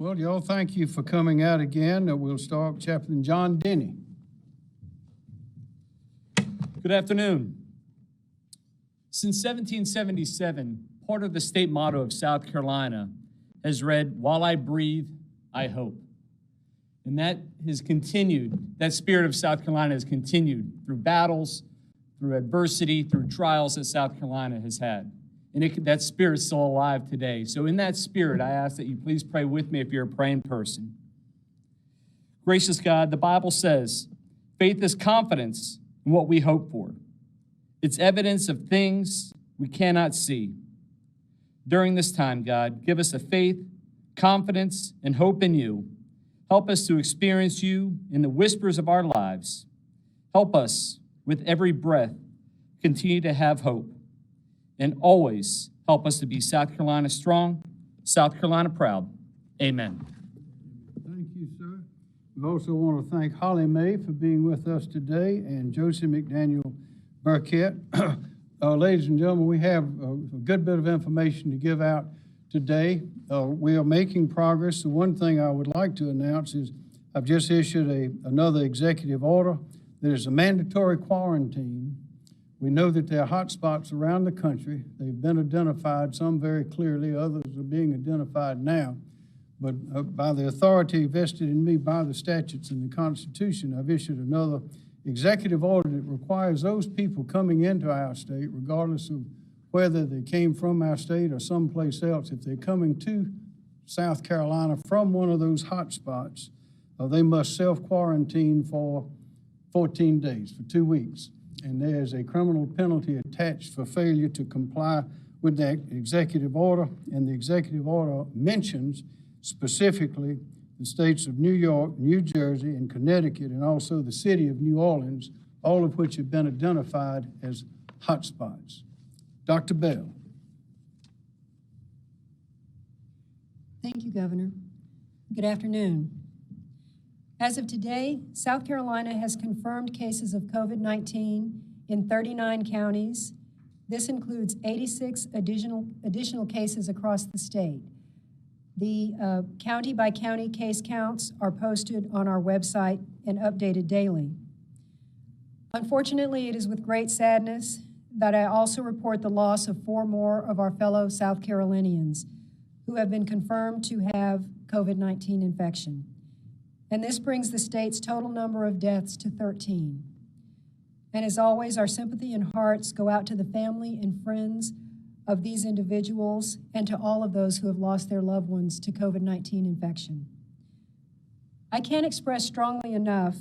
Well, y'all, thank you for coming out again. We'll start with Chaplain John Denny. Good afternoon. Since 1777, part of the state motto of South Carolina has read, "While I breathe, I hope." And that has continued, that spirit of South Carolina has continued through battles, through adversity, through trials that South Carolina has had. And that spirit's still alive today. So in that spirit, I ask that you please pray with me if you're a praying person. Gracious God, the Bible says, faith is confidence in what we hope for. It's evidence of things we cannot see. During this time, God, give us a faith, confidence, and hope in you. Help us to experience you in the whispers of our lives. Help us, with every breath, continue to have hope. And always help us to be South Carolina strong, South Carolina proud. Amen. Thank you, sir. We also want to thank Holly May for being with us today and Josie McDaniel Burkett. Ladies and gentlemen, we have a good bit of information to give out today. We are making progress. The one thing I would like to announce is I've just issued another executive order. There's a mandatory quarantine. We know that there are hot spots around the country. They've been identified, some very clearly, others are being identified now. But by the authority vested in me by the statutes and the Constitution, I've issued another executive order that requires those people coming into our state, regardless of whether they came from our state or someplace else, if they're coming to South Carolina from one of those hot spots, they must self-quarantine for 14 days, for 2 weeks. And there's a criminal penalty attached for failure to comply with that executive order. And the executive order mentions specifically the states of New York, New Jersey, and Connecticut, and also the city of New Orleans, all of which have been identified as hotspots. Dr. Bell. Thank you, Governor. Good afternoon. As of today, South Carolina has confirmed cases of COVID-19 in 39 counties. This includes 86 additional cases across the state. The county-by-county case counts are posted on our website and updated daily. Unfortunately, it is with great sadness that I also report the loss of 4 more of our fellow South Carolinians who have been confirmed to have COVID-19 infection. And this brings the state's total number of deaths to 13. And as always, our sympathy and hearts go out to the family and friends of these individuals and to all of those who have lost their loved ones to COVID-19 infection. I can't express strongly enough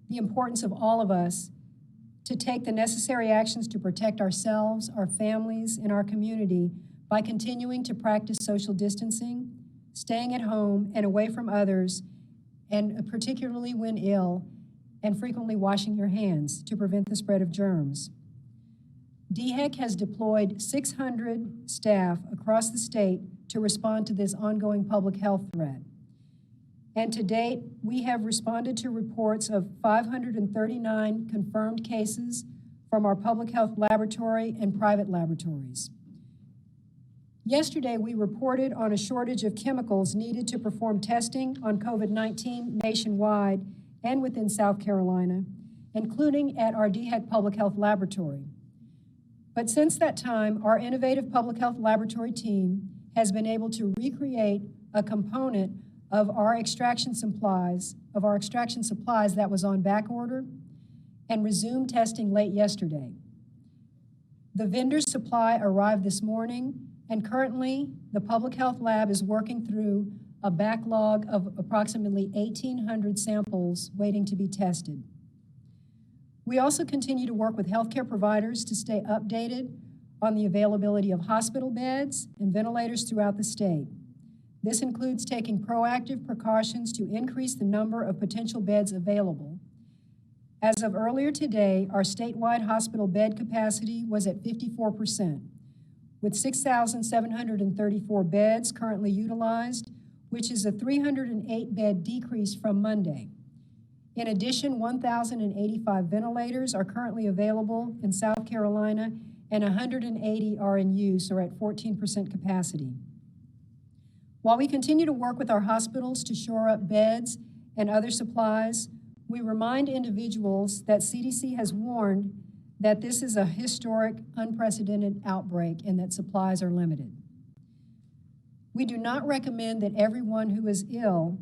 the importance of all of us to take the necessary actions to protect ourselves, our families, and our community by continuing to practice social distancing, staying at home and away from others, and particularly when ill, and frequently washing your hands to prevent the spread of germs. DHEC has deployed 600 staff across the state to respond to this ongoing public health threat. And to date, we have responded to reports of 539 confirmed cases from our public health laboratory and private laboratories. Yesterday, we reported on a shortage of chemicals needed to perform testing on COVID-19 nationwide and within South Carolina, including at our DHEC Public Health Laboratory. But since that time, our innovative public health laboratory team has been able to recreate a component of our extraction supplies that was on back order and resumed testing late yesterday. The vendor's supply arrived this morning, and currently the public health lab is working through a backlog of approximately 1,800 samples waiting to be tested. We also continue to work with healthcare providers to stay updated on the availability of hospital beds and ventilators throughout the state. This includes taking proactive precautions to increase the number of potential beds available. As of earlier today, our statewide hospital bed capacity was at 54%, with 6,734 beds currently utilized, which is a 308-bed decrease from Monday. In addition, 1,085 ventilators are currently available in South Carolina, and 180 are in use or at 14% capacity. While we continue to work with our hospitals to shore up beds and other supplies, we remind individuals that CDC has warned that this is a historic, unprecedented outbreak and that supplies are limited. We do not recommend that everyone who is ill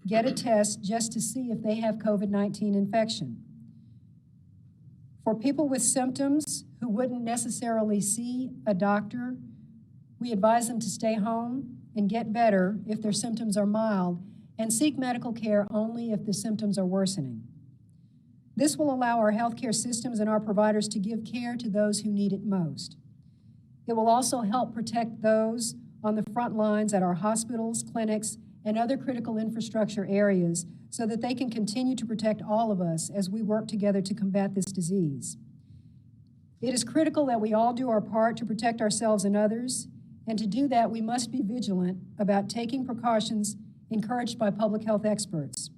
get a test just to see if they have COVID-19 infection. For people with symptoms who wouldn't necessarily see a doctor, we advise them to stay home and get better if their symptoms are mild and seek medical care only if the symptoms are worsening. This will allow our healthcare systems and our providers to give care to those who need it most. It will also help protect those on the front lines at our hospitals, clinics, and other critical infrastructure areas so that they can continue to protect all of us as we work together to combat this disease. It is critical that we all do our part to protect ourselves and others, and to do that, we must be vigilant about taking precautions encouraged by public health experts.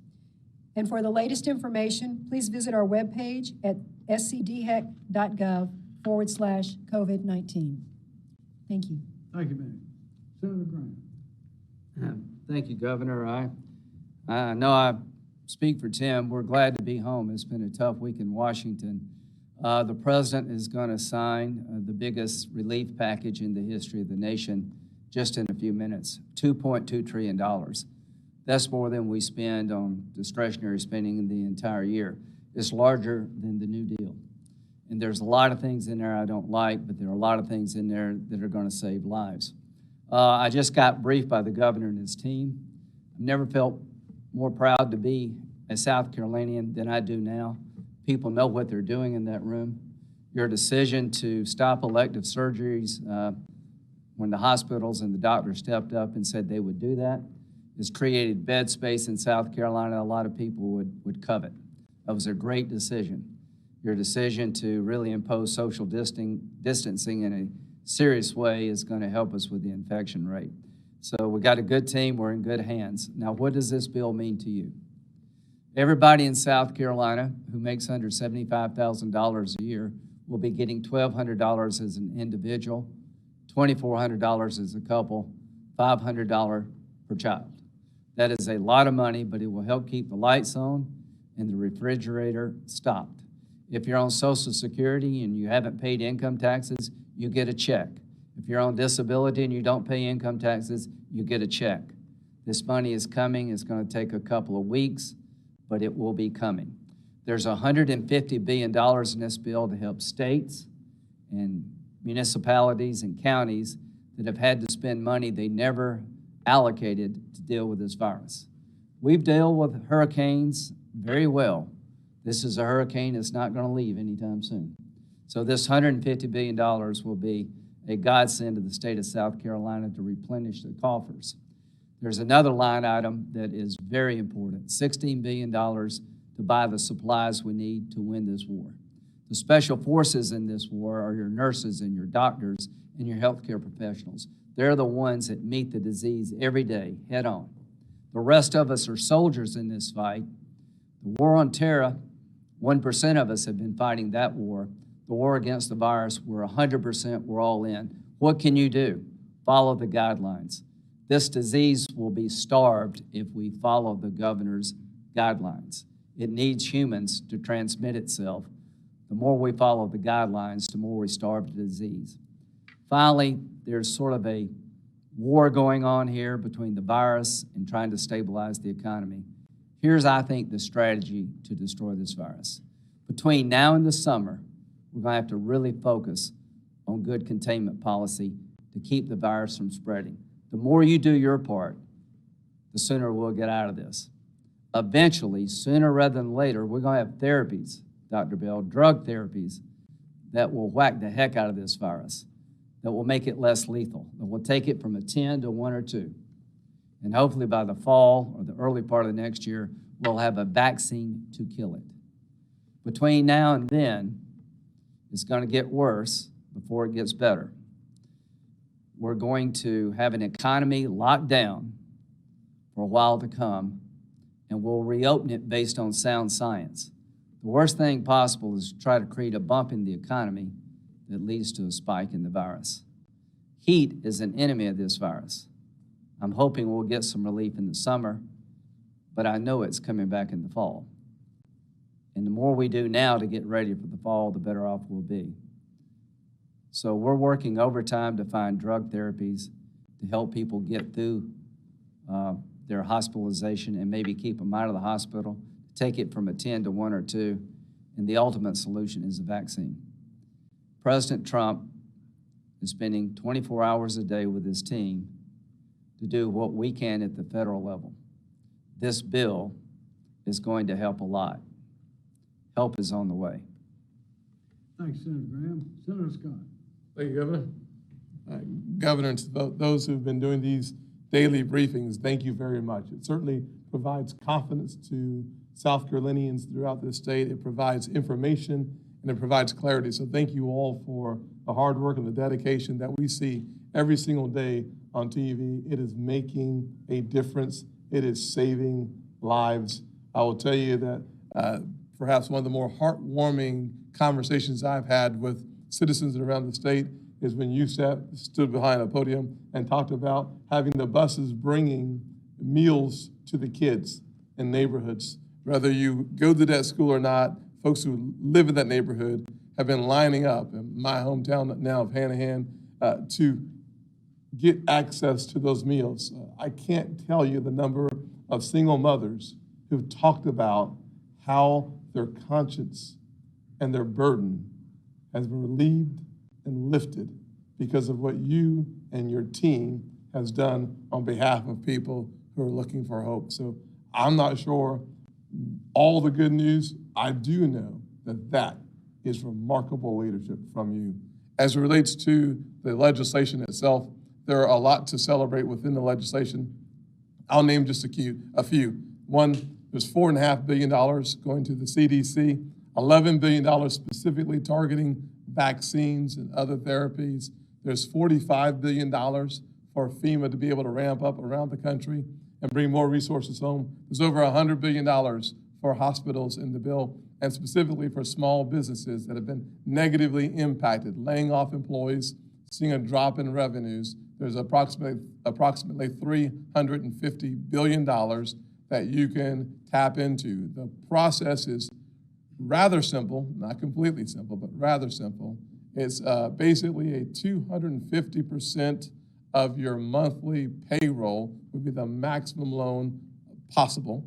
And for the latest information, please visit our webpage at scdhec.gov/COVID-19. Thank you. Thank you, ma'am. Senator Graham. Thank you, Governor. I know I speak for Tim. We're glad to be home. It's been a tough week in Washington. The president is going to sign the biggest relief package in the history of the nation just in a few minutes, $2.2 trillion. That's more than we spend on discretionary spending in the entire year. It's larger than the New Deal. And there's a lot of things in there I don't like, but there are a lot of things in there that are going to save lives. I just got briefed by the governor and his team. I've never felt more proud to be a South Carolinian than I do now. People know what they're doing in that room. Your decision to stop elective surgeries when the hospitals and the doctors stepped up and said they would do that has created bed space in South Carolina a lot of people would covet. That was a great decision. Your decision to really impose social distancing in a serious way is going to help us with the infection rate. So we got a good team, we're in good hands. Now, what does this bill mean to you? Everybody in South Carolina who makes under $75,000 a year will be getting $1,200 as an individual, $2,400 as a couple, $500 per child. That is a lot of money, but it will help keep the lights on and the refrigerator stopped. If you're on Social Security and you haven't paid income taxes, you get a check. If you're on disability and you don't pay income taxes, you get a check. This money is coming. It's going to take a couple of weeks, but it will be coming. There's $150 billion in this bill to help states and municipalities and counties that have had to spend money they never allocated to deal with this virus. We've dealt with hurricanes very well. This is a hurricane that's not going to leave anytime soon. So this $150 billion will be a godsend to the state of South Carolina to replenish the coffers. There's another line item that is very important, $16 billion to buy the supplies we need to win this war. The special forces in this war are your nurses and your doctors and your healthcare professionals. They're the ones that meet the disease every day head on. The rest of us are soldiers in this fight. The war on terror, 1% of us have been fighting that war. The war against the virus, we're 100%, we're all in. What can you do? Follow the guidelines. This disease will be starved if we follow the governor's guidelines. It needs humans to transmit itself. The more we follow the guidelines, the more we starve the disease. Finally, there's sort of a war going on here between the virus and trying to stabilize the economy. Here's, I think, the strategy to destroy this virus. Between now and the summer, we're going to have to really focus on good containment policy to keep the virus from spreading. The more you do your part, the sooner we'll get out of this. Eventually, sooner rather than later, we're going to have therapies, Dr. Bell, drug therapies that will whack the heck out of this virus, that will make it less lethal, that will take it from a 10 to 1 or 2. And hopefully by the fall or the early part of the next year, we'll have a vaccine to kill it. Between now and then, it's going to get worse before it gets better. We're going to have an economy locked down for a while to come, and we'll reopen it based on sound science. The worst thing possible is to try to create a bump in the economy that leads to a spike in the virus. Heat is an enemy of this virus. I'm hoping we'll get some relief in the summer, but I know it's coming back in the fall. And the more we do now to get ready for the fall, the better off we'll be. So we're working overtime to find drug therapies to help people get through their hospitalization and maybe keep them out of the hospital, take it from a 10 to 1 or 2, and the ultimate solution is a vaccine. President Trump is spending 24 hours a day with his team to do what we can at the federal level. This bill is going to help a lot. Help is on the way. Thanks, Senator Graham. Senator Scott. Thank you, Governor. Governor, and to those who've been doing these daily briefings, thank you very much. It certainly provides confidence to South Carolinians throughout this state. It provides information and it provides clarity. So thank you all for the hard work and the dedication that we see every single day on TV. It is making a difference. It is saving lives. I will tell you that perhaps one of the more heartwarming conversations I've had with citizens around the state is when you stood behind a podium and talked about having the buses bringing meals to the kids in neighborhoods. Whether you go to that school or not, folks who live in that neighborhood have been lining up in my hometown now of Hanahan to get access to those meals. I can't tell you the number of single mothers who've talked about how their conscience and their burden has been relieved and lifted because of what you and your team has done on behalf of people who are looking for hope. So I'm not sure all the good news. I do know that that is remarkable leadership from you. As it relates to the legislation itself, there are a lot to celebrate within the legislation. I'll name just a few. One, there's $4.5 billion going to the CDC, $11 billion specifically targeting vaccines and other therapies. There's $45 billion for FEMA to be able to ramp up around the country and bring more resources home. There's over $100 billion for hospitals in the bill, and specifically for small businesses that have been negatively impacted, laying off employees, seeing a drop in revenues. There's approximately $350 billion that you can tap into. The process is rather simple, not completely simple, but rather simple. It's basically a 250% of your monthly payroll would be the maximum loan possible.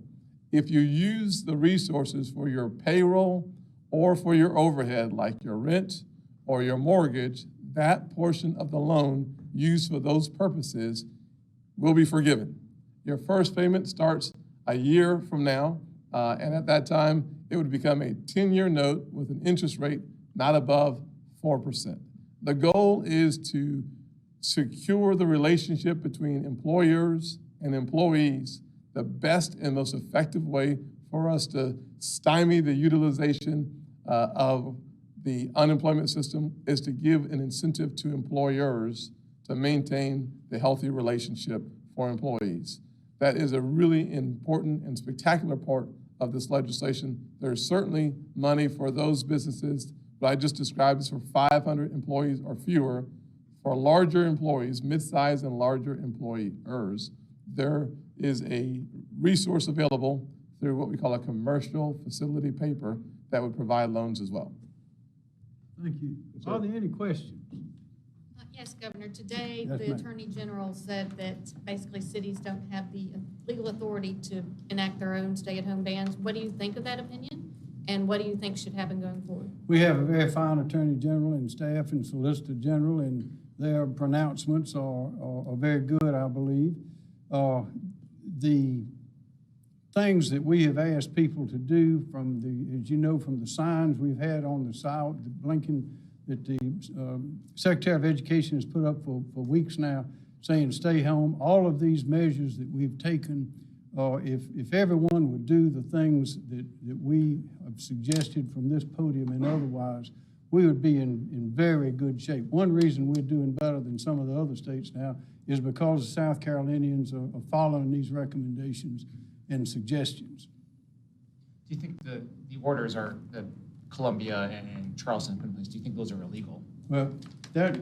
If you use the resources for your payroll or for your overhead, like your rent or your mortgage, that portion of the loan used for those purposes will be forgiven. Your first payment starts a year from now, and at that time, it would become a 10-year note with an interest rate not above 4%. The goal is to secure the relationship between employers and employees. The best and most effective way for us to stymie the utilization of the unemployment system is to give an incentive to employers to maintain the healthy relationship for employees. That is a really important and spectacular part of this legislation. There's certainly money for those businesses, but I just described this for 500 employees or fewer. For larger employees, mid-size and larger employers, there is a resource available through what we call a commercial facility paper that would provide loans as well. Thank you. Are there any questions? Yes, Governor. Today, Yes, the ma'am. Attorney General said that basically cities don't have the legal authority to enact their own stay-at-home bans. What do you think of that opinion? And what do you think should happen going forward? We have a very fine Attorney General and staff and Solicitor General, and their pronouncements are very good, I believe. The things that we have asked people to do from the, as you know, from the signs we've had on the side, the blinking that the Secretary of Education has put up for weeks now, saying stay home, all of these measures that we've taken, if everyone would do the things that we have suggested from this podium and otherwise, we would be in very good shape. One reason we're doing better than some of the other states now is because the South Carolinians are following these recommendations and suggestions. Do you think the orders are that Columbia and Charleston put in place, do you think those are illegal? Well, that,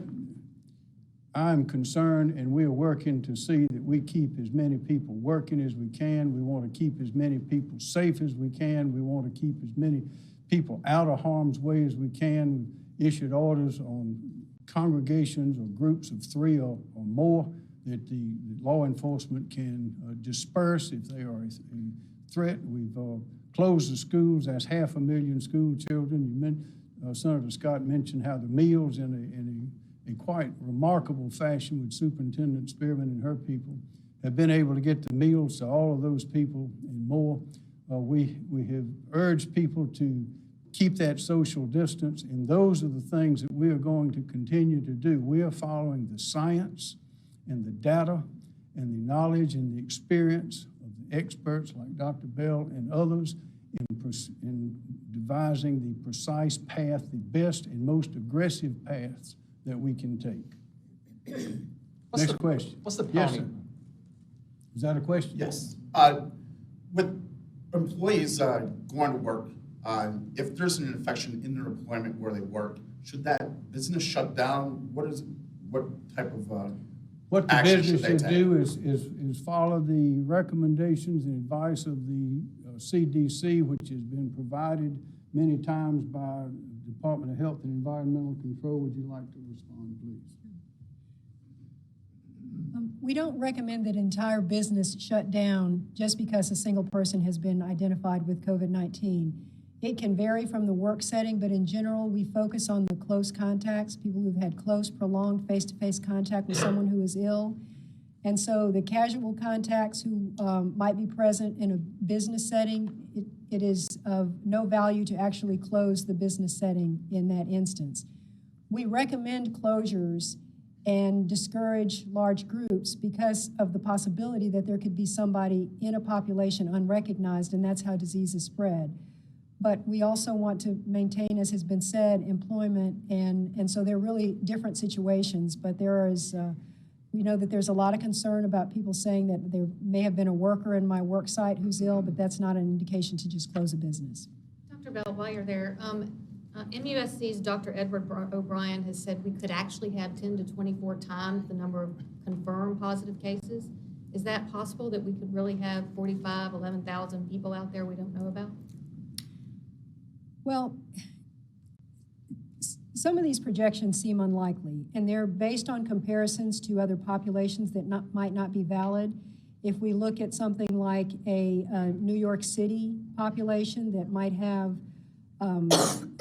I'm concerned, and we are working to see that we keep as many people working as we can. We want to keep as many people safe as we can. We want to keep as many people out of harm's way as we can. We issued orders on congregations or groups of 3 or more that the law enforcement can disperse if they are a threat. We've closed the schools. That's 500,000 school children. Senator Scott mentioned how the meals in a quite remarkable fashion with Superintendent Spearman and her people have been able to get the meals to all of those people and more. We have urged people to keep that social distance, and those are the things that we are going to continue to do. We are following the science and the data and the knowledge and the experience of the experts like Dr. Bell and others in devising the precise path, the best and most aggressive paths that we can take. Next question. What's the Yes, penalty? sir. Is that a question? Yes. With employees going to work, if there's an infection in their employment where they work, should that business shut down? What type of What the action business should should they do is follow the recommendations and advice of the CDC, which has been provided many times by the Department of Health and Environmental Control. Would you like to respond, please? We don't recommend that entire business shut down just because a single person has been identified with COVID-19. It can vary from the work setting, but in general, we focus on the close contacts, people who've had close, prolonged face-to-face contact with someone who is ill. And so the casual contacts who might be present in a business setting, it is of no value to actually close the business setting in that instance. We recommend closures and discourage large groups because of the possibility that there could be somebody in a population unrecognized, and that's how diseases spread. But we also want to maintain, as has been said, employment, and so they're really different situations, but there is, we know that there's a lot of concern about people saying that there may have been a worker in my work site who's ill, but that's not an indication to just close a business. Dr. Bell, while you're there, MUSC's Dr. Edward O'Brien has said we could actually have 10 to 24 times the number of confirmed positive cases. Is that possible, that we could really have 45, 11,000 people out there we don't know about? Well, some of these projections seem unlikely, and they're based on comparisons to other populations that might not be valid. If we look at something like a New York City population that might have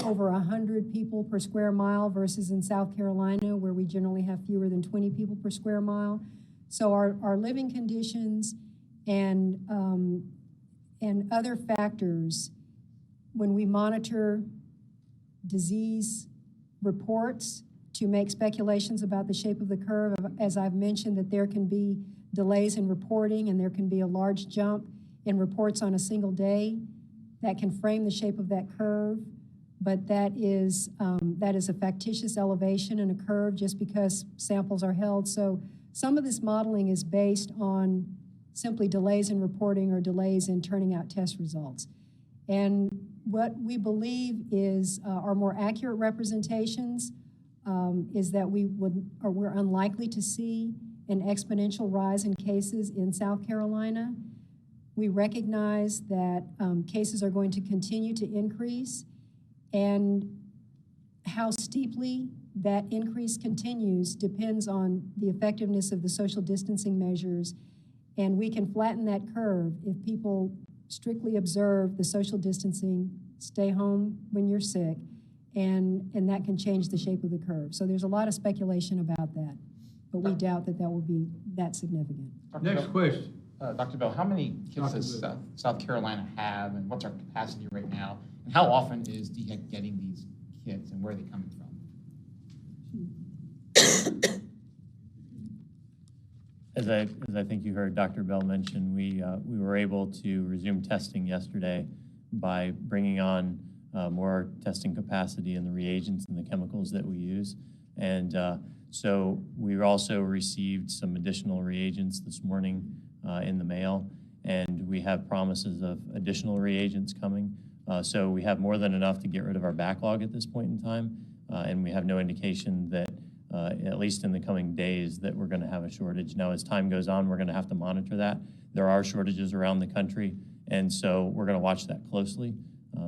over 100 people per square mile versus in South Carolina, where we generally have fewer than 20 people per square mile. So our living conditions and other factors, when we monitor disease reports to make speculations about the shape of the curve, as I've mentioned, that there can be delays in reporting and there can be a large jump in reports on a single day that can frame the shape of that curve, but that is a factitious elevation in a curve just because samples are held. So some of this modeling is based on simply delays in reporting or delays in turning out test results. And what we believe is are more accurate representations is that we're unlikely to see an exponential rise in cases in South Carolina. We recognize that cases are going to continue to increase, and how steeply that increase continues depends on the effectiveness of the social distancing measures, and we can flatten that curve if people strictly observe the social distancing, stay home when you're sick, and that can change the shape of the curve. So there's a lot of speculation about that, but we doubt that will be that significant. Next question. Dr. Bell, how many kids does South Carolina have, and what's our capacity right now? And how often is DHEC getting these kids, and where are they coming from? As I think you heard Dr. Bell mention, we were able to resume testing yesterday by bringing on more testing capacity in the reagents and the chemicals that we use. And so we also received some additional reagents this morning in the mail, and we have promises of additional reagents coming. So we have more than enough to get rid of our backlog at this point in time, and we have no indication that at least in the coming days, that we're going to have a shortage. Now, as time goes on, we're going to have to monitor that. There are shortages around the country, and so we're going to watch that closely.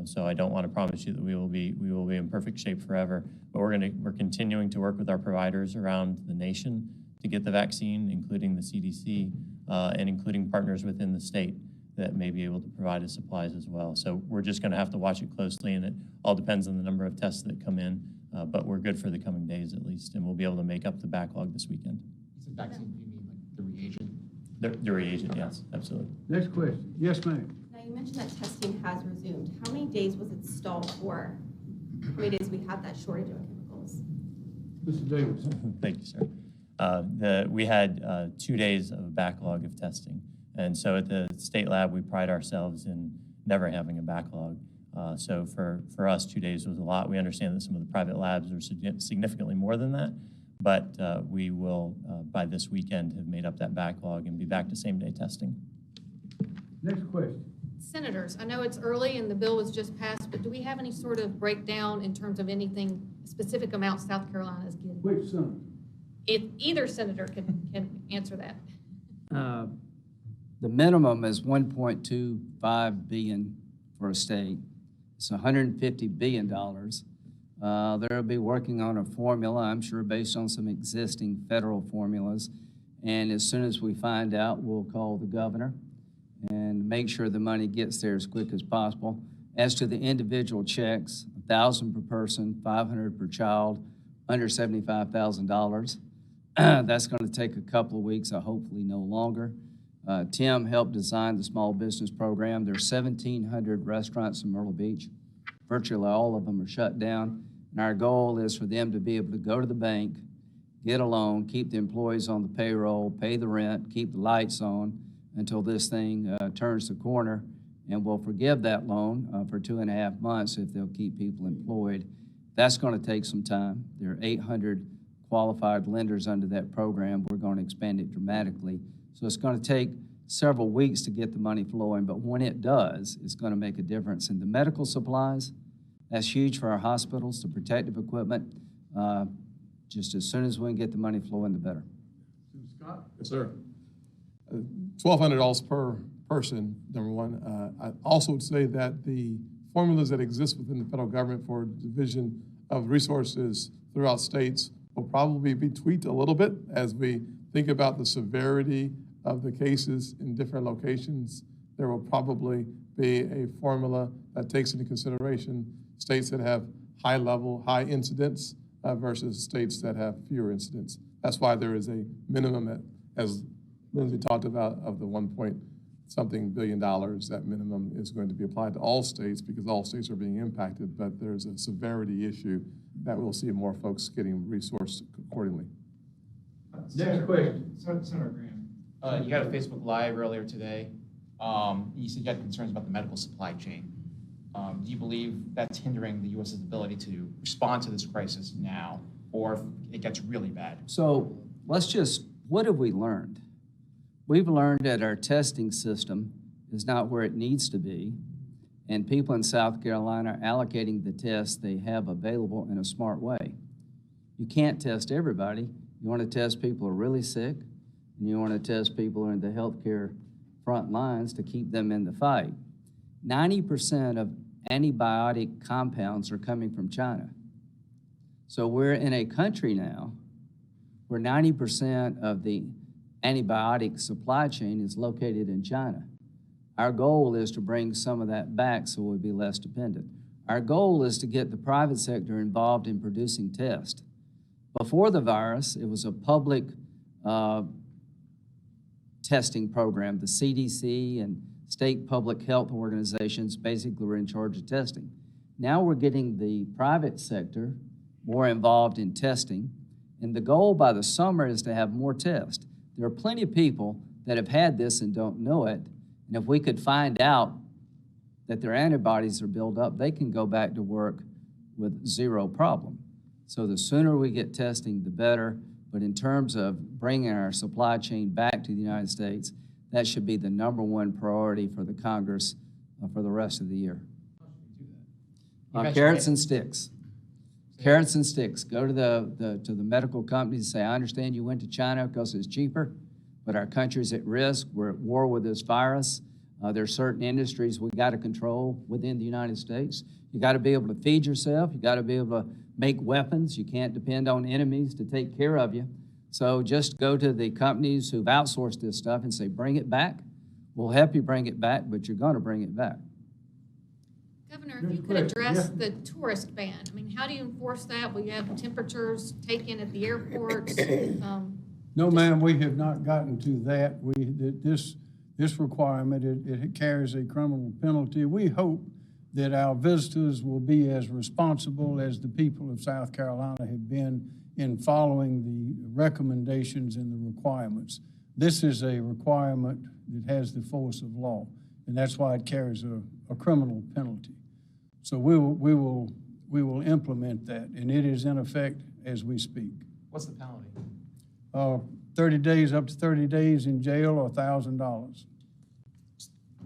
So I don't want to promise you that we will be in perfect shape forever, but we're continuing to work with our providers around the nation to get the vaccine, including the CDC, and including partners within the state that may be able to provide us supplies as well. So we're just going to have to watch it closely, and it all depends on the number of tests that come in, but we're good for the coming days at least, and we'll be able to make up the backlog this weekend. You said vaccine, do you mean like the reagent? The reagent, yes, absolutely. Next question. Yes, ma'am. Now, you mentioned that testing has resumed. How many days was it stalled for? How many days we had that shortage of chemicals? Mr. Davis. Thank you, sir. We had 2 days of a backlog of testing. And so at the state lab, we pride ourselves in never having a backlog. So for us, 2 days was a lot. We understand that some of the private labs are significantly more than that, but we will, by this weekend, have made up that backlog and be back to same-day testing. Next question. Senators, I know it's early and the bill was just passed, but do we have any sort of breakdown in terms of anything, specific amount South Carolina is getting? Which senator? If either senator can answer that. The minimum is $1.25 billion for a state. It's $150 billion. They'll be working on a formula, I'm sure, based on some existing federal formulas. And as soon as we find out, we'll call the governor and make sure the money gets there as quick as possible. As to the individual checks, $1,000 per person, $500 per child, under $75,000. That's going to take a couple of weeks, hopefully no longer. Tim helped design the small business program. There are 1,700 restaurants in Myrtle Beach. Virtually all of them are shut down. And our goal is for them to be able to go to the bank, get a loan, keep the employees on the payroll, pay the rent, keep the lights on until this thing turns the corner. And we'll forgive that loan for 2.5 months if they'll keep people employed. That's going to take some time. There are 800 qualified lenders under that program. We're going to expand it dramatically. So it's going to take several weeks to get the money flowing, but when it does, it's going to make a difference. In the medical supplies, that's huge for our hospitals, the protective equipment. Just as soon as we can get the money flowing, the better. Scott? Yes, sir. $1,200 per person, number one. I also would say that the formulas that exist within the federal government for division of resources throughout states will probably be tweaked a little bit as we think about the severity of the cases in different locations. There will probably be a formula that takes into consideration states that have high incidence versus states that have fewer incidents. That's why there is a minimum, as Lindsey talked about, of the $1.something billion. That minimum is going to be applied to all states because all states are being impacted, but there's a severity issue that we'll see more folks getting resourced accordingly. Next question. Senator Graham, you had a Facebook Live earlier today. You said you had concerns about the medical supply chain. Do you believe that's hindering the U.S.'s ability to respond to this crisis now, or if it gets really bad? So what have we learned? We've learned that our testing system is not where it needs to be, and people in South Carolina are allocating the tests they have available in a smart way. You can't test everybody. You want to test people who are really sick, and you want to test people who are in the healthcare front lines to keep them in the fight. 90% of antibiotic compounds are coming from China. So we're in a country now where 90% of the antibiotic supply chain is located in China. Our goal is to bring some of that back so we'll be less dependent. Our goal is to get the private sector involved in producing tests. Before the virus, it was a public testing program. The CDC and state public health organizations basically were in charge of testing. Now we're getting the private sector more involved in testing, and the goal by the summer is to have more tests. There are plenty of people that have had this and don't know it, and if we could find out that their antibodies are built up, they can go back to work with zero problem. So the sooner we get testing, the better. But in terms of bringing our supply chain back to the United States, that should be the #1 priority for the Congress for the rest of the year. You mentioned Carrots and sticks. Carrots and sticks. Go to the medical companies and say, I understand you went to China because it's cheaper, but our country's at risk. We're at war with this virus. There are certain industries we got to control within the United States. You got to be able to feed yourself. You got to be able to make weapons. You can't depend on enemies to take care of you. So just go to the companies who've outsourced this stuff and say, bring it back. We'll help you bring it back, but you're going to bring it back. Governor, if you could address the tourist ban. I mean, how do you enforce that? Will you have temperatures taken at the airports? No, ma'am, we have not gotten to that. This requirement, it carries a criminal penalty. We hope that our visitors will be as responsible as the people of South Carolina have been in following the recommendations and the requirements. This is a requirement that has the force of law, and that's why it carries a criminal penalty. So we will implement that, and it is in effect as we speak. What's the penalty? 30 days, up to 30 days in jail, or $1,000.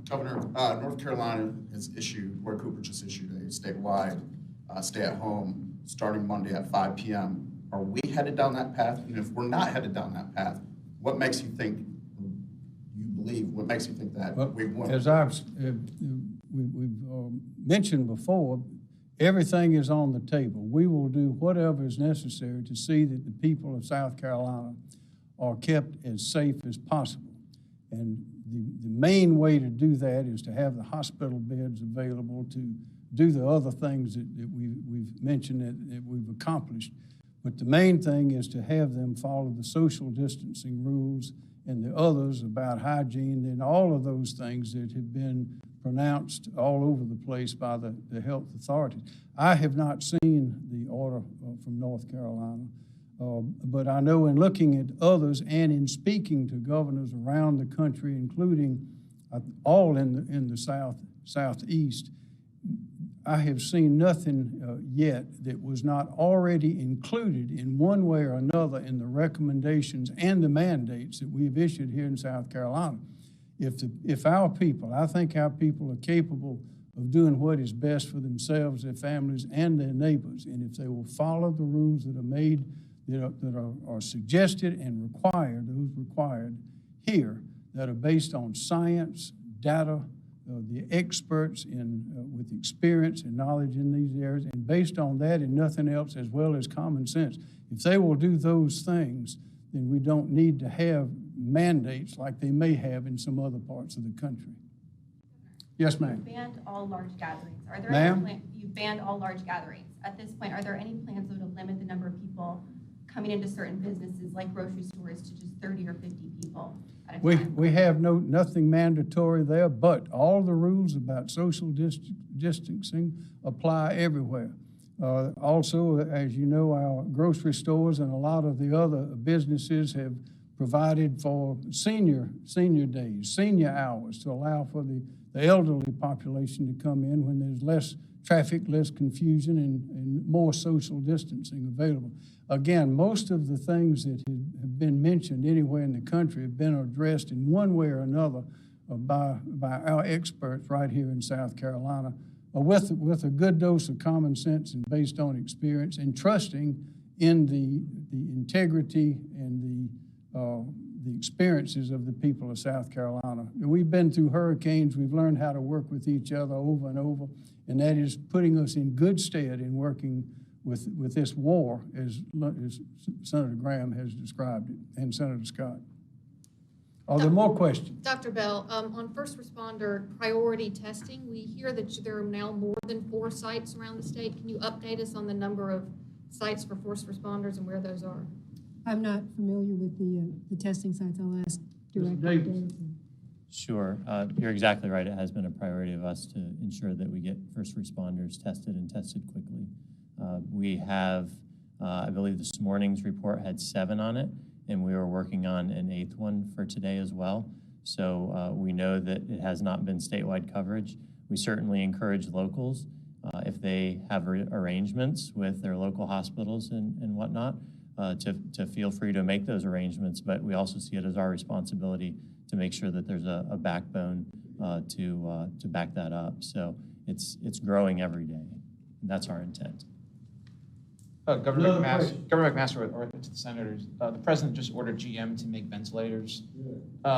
Governor, North Carolina has issued, Roy Cooper just issued a statewide stay-at-home starting Monday at 5 p.m. Are we headed down that path? And if we're not headed down that path, what makes you think, what makes you think that we won't? As we've mentioned before, everything is on the table. We will do whatever is necessary to see that the people of South Carolina are kept as safe as possible. And the main way to do that is to have the hospital beds available to do the other things that we've mentioned that we've accomplished. But the main thing is to have them follow the social distancing rules and the others about hygiene and all of those things that have been pronounced all over the place by the health authorities. I have not seen the order from North Carolina, but I know in looking at others and in speaking to governors around the country, including all in the southeast, I have seen nothing yet that was not already included in one way or another in the recommendations and the mandates that we've issued here in South Carolina. If our people, I think our people are capable of doing what is best for themselves, their families, and their neighbors, and if they will follow the rules that are made, that are suggested and required, those required here, that are based on science, data, the experts with experience and knowledge in these areas, and based on that and nothing else, as well as common sense. If they will do those things, then we don't need to have mandates like they may have in some other parts of the country. Yes, ma'am. You banned all large gatherings. Are there Ma'am? you banned all large gatherings. At this point, are there any plans though to limit the number of people coming into certain businesses like grocery stores to just 30 or 50 people at a time? We have nothing mandatory there, but all the rules about social distancing apply everywhere. Also, as you know, our grocery stores and a lot of the other businesses have provided for senior days, senior hours, to allow for the elderly population to come in when there's less traffic, less confusion, and more social distancing available. Again, most of the things that have been mentioned anywhere in the country have been addressed in one way or another by our experts right here in South Carolina, with a good dose of common sense and based on experience and trusting in the integrity and the experiences of the people of South Carolina. We've been through hurricanes. We've learned how to work with each other over and over, and that is putting us in good stead in working with this war, as Senator Graham has described it, and Senator Scott. Are there more questions? Dr. Bell, on first responder priority testing, we hear that there are now more than 4 sites around the state. Can you update us on the number of sites for first responders and where those are? I'm not familiar with the testing sites. I'll ask Director Davis. Sure. You're exactly right. It has been a priority of us to ensure that we get first responders tested and tested quickly. We have, I believe this morning's report had 7 on it, and we were working on an 8th one for today as well. So we know that it has not been statewide coverage. We certainly encourage locals, if they have arrangements with their local hospitals and whatnot, to feel free to make those arrangements, but we also see it as our responsibility to make sure that there's a backbone to back that up. So it's growing every day, and that's our intent. Governor McMaster, or to the senators, the president just ordered GM to make ventilators.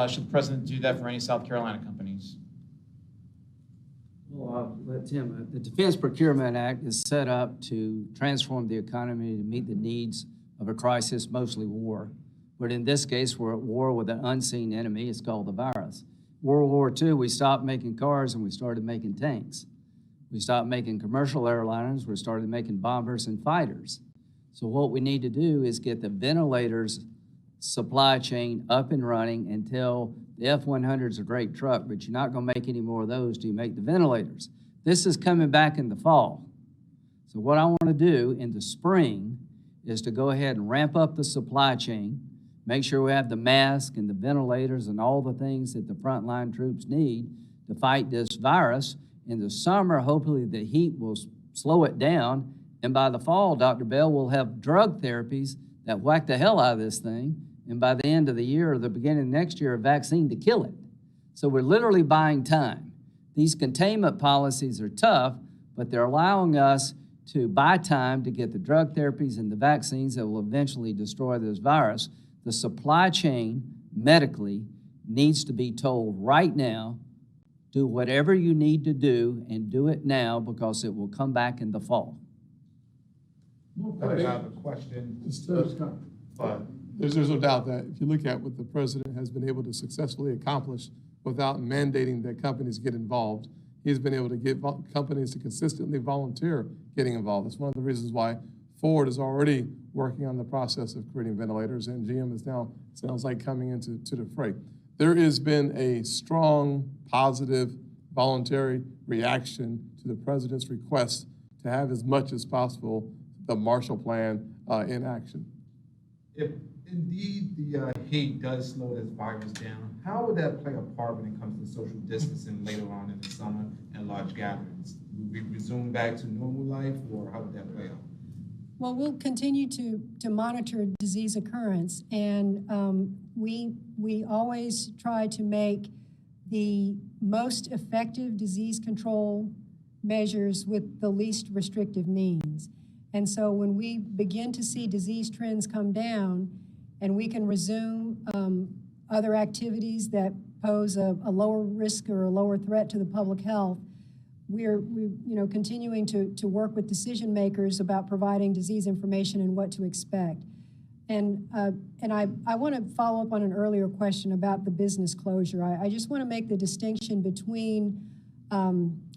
Should the president do that for any South Carolina companies? Well, I'll let Tim. The Defense Procurement Act is set up to transform the economy to meet the needs of a crisis, mostly war. But in this case, we're at war with an unseen enemy. It's called the virus. World War II, we stopped making cars and we started making tanks. We stopped making commercial airliners, we started making bombers and fighters. So what we need to do is get the ventilators supply chain up and running until the F-100 is a great truck, but you're not gonna make any more of those till you make the ventilators. This is coming back in the fall. So what I wanna do in the spring is to go ahead and ramp up the supply chain, make sure we have the masks and the ventilators and all the things that the frontline troops need to fight this virus. In the summer, hopefully the heat will slow it down, and by the fall, Dr. Bell, will have drug therapies that whack the hell out of this thing, and by the end of the year or the beginning of next year, a vaccine to kill it. So we're literally buying time. These containment policies are tough, but they're allowing us to buy time to get the drug therapies and the vaccines that will eventually destroy this virus. The supply chain, medically, needs to be told right now, do whatever you need to do and do it now because it will come back in the fall. I have a question. There's no doubt that if you look at what the president has been able to successfully accomplish without mandating that companies get involved, he's been able to get companies to consistently volunteer getting involved. That's one of the reasons why Ford is already working on the process of creating ventilators, and GM is now, sounds like, coming into the fray. There has been a strong, positive, voluntary reaction to the president's request to have as much as possible the Marshall Plan in action. If indeed the heat does slow this virus down, how would that play a part when it comes to social distancing later on in the summer and large gatherings? Would we resume back to normal life, or how would that play out? Well, we'll continue to monitor disease occurrence, and we always try to make the most effective disease control measures with the least restrictive means. And so when we begin to see disease trends come down and we can resume other activities that pose a lower risk or a lower threat to the public health, we're continuing to work with decision makers about providing disease information and what to expect. And I want to follow up on an earlier question about the business closure. I just want to make the distinction between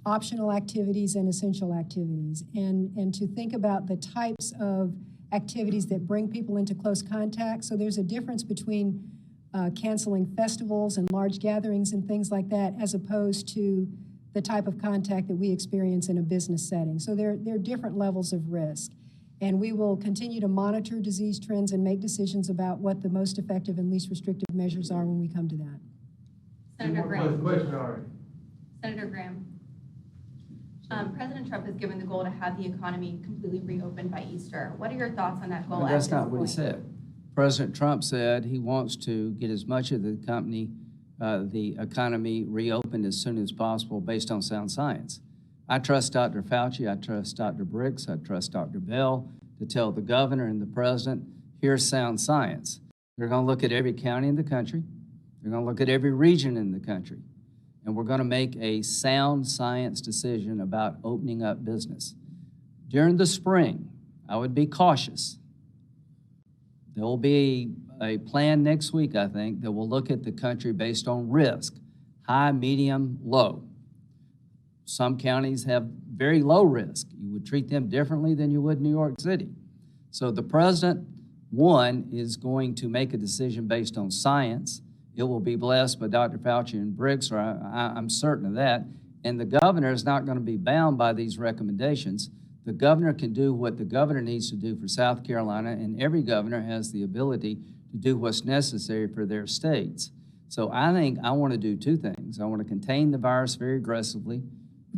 optional activities and essential activities, and to think about the types of activities that bring people into close contact. So there's a difference between canceling festivals and large gatherings and things like that, as opposed to the type of contact that we experience in a business setting. So there are different levels of risk. And we will continue to monitor disease trends and make decisions about what the most effective and least restrictive measures are when we come to that. Senator Graham. Question already. Senator Graham. President Trump has given the goal to have the economy completely reopened by Easter. What are your thoughts on that goal? But that's not what he said. President Trump said he wants to get as much of the economy reopened as soon as possible based on sound science. I trust Dr. Fauci, I trust Dr. Briggs, I trust Dr. Bell to tell the governor and the president, here's sound science. They're going to look at every county in the country. They're going to look at every region in the country. And we're going to make a sound science decision about opening up business. During the spring, I would be cautious. There will be a plan next week, I think, that will look at the country based on risk, high, medium, low. Some counties have very low risk. You would treat them differently than you would New York City. So the president, one, is going to make a decision based on science. It will be blessed by Dr. Fauci and Briggs, or I'm certain of that. And the governor is not going to be bound by these recommendations. The governor can do what the governor needs to do for South Carolina, and every governor has the ability to do what's necessary for their states. So I think I want to do two things. I want to contain the virus very aggressively,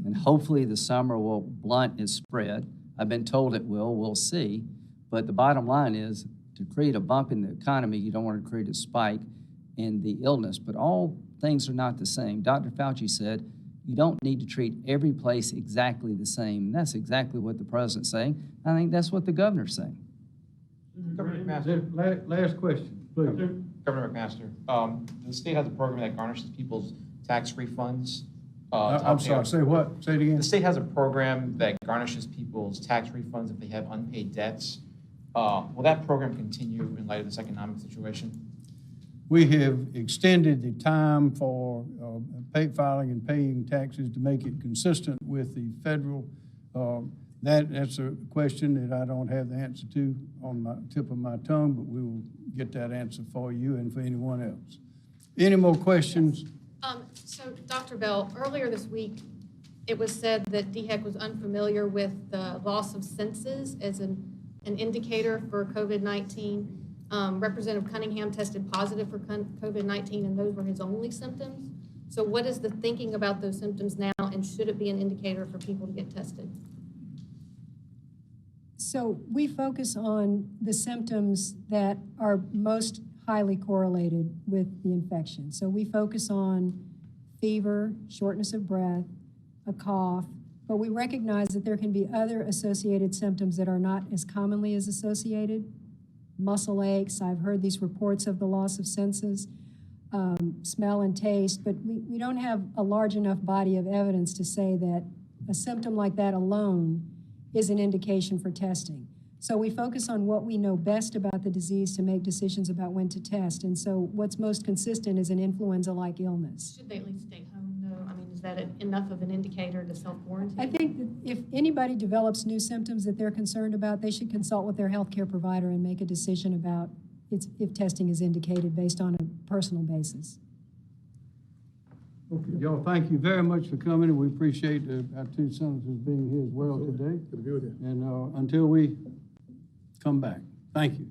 and hopefully the summer will blunt its spread. I've been told it will, we'll see. But the bottom line is, to create a bump in the economy, you don't want to create a spike in the illness. But all things are not the same. Dr. Fauci said, You don't need to treat every place exactly the same. And that's exactly what the president's saying. I think that's what the governor's saying. Governor McMaster. Last question, please. Governor McMaster, the state has a program that garnishes people's tax refunds. to I'm help pay sorry, off- say what? Say it again. The state has a program that garnishes people's tax refunds if they have unpaid debts. Will that program continue in light of this economic situation? We have extended the time for filing and paying taxes to make it consistent with the federal. That's a question that I don't have the answer to on my tip of my tongue, but we will get that answer for you and for anyone else. Any more questions? So, Dr. Bell, earlier this week, it was said that DHEC was unfamiliar with the loss of senses as an indicator for COVID-19. Representative Cunningham tested positive for COVID-19, and those were his only symptoms. So what is the thinking about those symptoms now, and should it be an indicator for people to get tested? So we focus on the symptoms that are most highly correlated with the infection. So we focus on fever, shortness of breath, a cough, but we recognize that there can be other associated symptoms that are not as commonly as associated. Muscle aches, I've heard these reports of the loss of senses, smell and taste, but we don't have a large enough body of evidence to say that a symptom like that alone is an indication for testing. So we focus on what we know best about the disease to make decisions about when to test. And so what's most consistent is an influenza-like illness. Should they at least stay home, though? I mean, is that enough of an indicator to self-quarantine? I think that if anybody develops new symptoms that they're concerned about, they should consult with their healthcare provider and make a decision about if testing is indicated based on a personal basis. Okay, y'all, thank you very much for coming, and we appreciate our two senators being here as well today. Good to be with you. And until we come back, thank you.